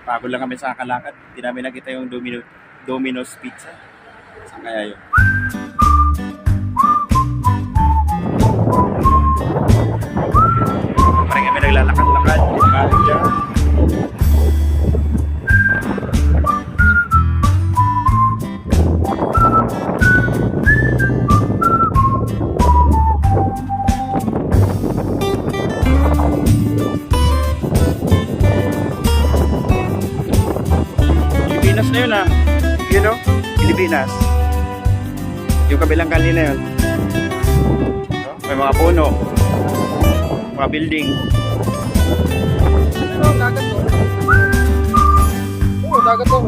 Pagod lang kami sa kalakad. Hindi namin nakita yung Domino's Pizza. Saan kaya yun? Parang kami naglalakad-lakad. Parang dyan. Pilipinas na yun ah. You know? Pilipinas. Yung kabilang kali na yun. May mga puno. Mga building. Ano, dagat to. Oo, dagat to.